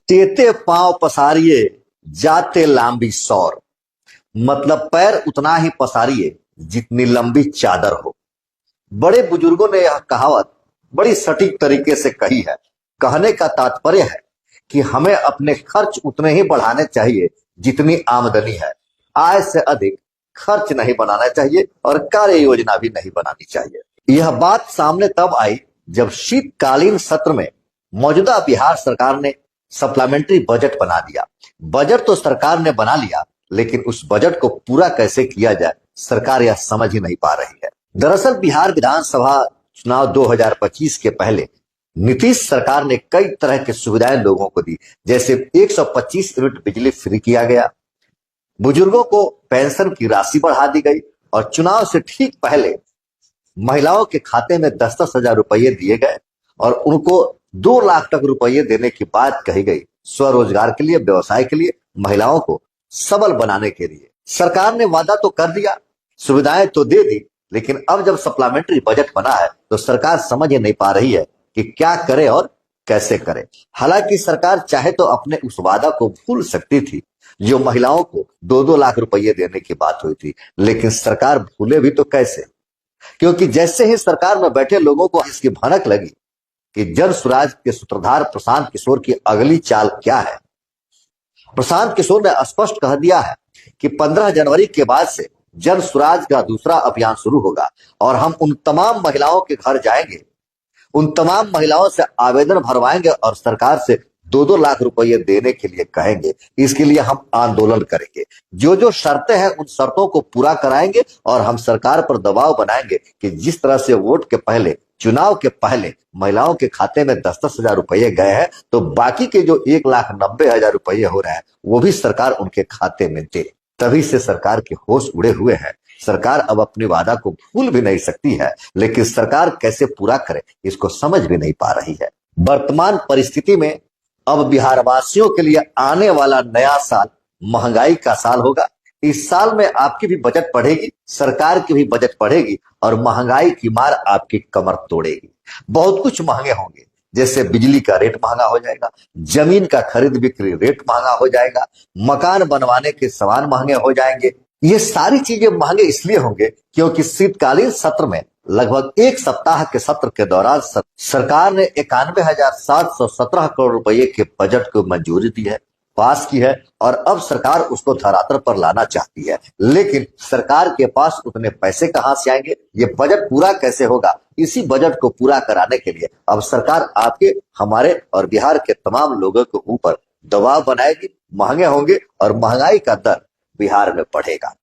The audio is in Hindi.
तेते पांव पसारिए जाते लांबी सौर। मतलब पैर उतना ही पसारिए जितनी लंबी चादर हो। बड़े बुजुर्गों ने यह कहावत बड़ी सटीक तरीके से कही है। कहने का तात्पर्य है कि हमें अपने खर्च उतने ही बढ़ाने चाहिए जितनी आमदनी है। आय से अधिक खर्च नहीं बनाना चाहिए और कार्य योजना भी नहीं बनानी चाहिए। यह बात सामने तब आई जब शीतकालीन सत्र में मौजूदा बिहार सरकार ने सप्लीमेंट्री बजट बना दिया। बजट तो सरकार ने बना लिया, लेकिन उस बजट को पूरा कैसे किया जाए सरकार यह समझ ही नहीं पा रही है। दरअसल बिहार विधानसभा चुनाव 2025 के पहले नीतीश सरकार ने कई तरह की सुविधाएं लोगों को दी, जैसे 125 यूनिट बिजली फ्री किया गया, बुजुर्गों को पेंशन की राशि बढ़ा दी गई और चुनाव से ठीक पहले महिलाओं के खाते में 10-10 हजार रुपये दिए गए और उनको 2 लाख तक रुपये देने की बात कही गई। स्वरोजगार के लिए, व्यवसाय के लिए, महिलाओं को सबल बनाने के लिए सरकार ने वादा तो कर दिया, सुविधाएं तो दे दी, लेकिन अब जब सप्लीमेंट्री बजट बना है तो सरकार समझ ही नहीं पा रही है कि क्या करे और कैसे करे। हालांकि सरकार चाहे तो अपने उस वादा को भूल सकती थी जो महिलाओं को 2-2 लाख रुपये देने की बात हुई थी, लेकिन सरकार भूले भी तो कैसे, क्योंकि जैसे ही सरकार में बैठे लोगों को इसकी भनक लगी कि जन स्वराज के सूत्रधार प्रशांत किशोर की अगली चाल क्या है। प्रशांत किशोर ने स्पष्ट कह दिया है कि 15 जनवरी के बाद से जन स्वराज का दूसरा अभियान शुरू होगा और हम उन तमाम महिलाओं के घर जाएंगे, उन तमाम महिलाओं से आवेदन भरवाएंगे और सरकार से 2-2 लाख रुपये देने के लिए कहेंगे। इसके लिए हम आंदोलन करेंगे, जो जो शर्तें हैं उन शर्तों को पूरा कराएंगे और हम सरकार पर दबाव बनाएंगे कि जिस तरह से वोट के पहले, चुनाव के पहले महिलाओं के खाते में 10-10 हजार रुपये गए हैं, तो बाकी के जो 1,90,000 रुपये हो रहे हैं वो भी सरकार उनके खाते में दे। तभी से सरकार के होश उड़े हुए हैं। सरकार अब अपनी वादा को भूल भी नहीं सकती है, लेकिन सरकार कैसे पूरा करे इसको समझ भी नहीं पा रही है। वर्तमान परिस्थिति में अब बिहार वासियों के लिए आने वाला नया साल महंगाई का साल होगा। इस साल में आपकी भी बजट बढ़ेगी, सरकार की भी बजट बढ़ेगी और महंगाई की मार आपकी कमर तोड़ेगी। बहुत कुछ महंगे होंगे, जैसे बिजली का रेट महंगा हो जाएगा, जमीन का खरीद बिक्री रेट महंगा हो जाएगा, मकान बनवाने के सामान महंगे हो जाएंगे। ये सारी चीजें महंगे इसलिए होंगे क्योंकि शीतकालीन सत्र में लगभग 1 सप्ताह के सत्र के दौरान सरकार ने 91,717 करोड़ रुपए के बजट को मंजूरी दी है, पास की है और अब सरकार उसको धरातल पर लाना चाहती है। लेकिन सरकार के पास उतने पैसे कहां से आएंगे, ये बजट पूरा कैसे होगा? इसी बजट को पूरा कराने के लिए अब सरकार आपके, हमारे और बिहार के तमाम लोगों के ऊपर दबाव बनाएगी। महंगे होंगे और महंगाई का दर बिहार में बढ़ेगा।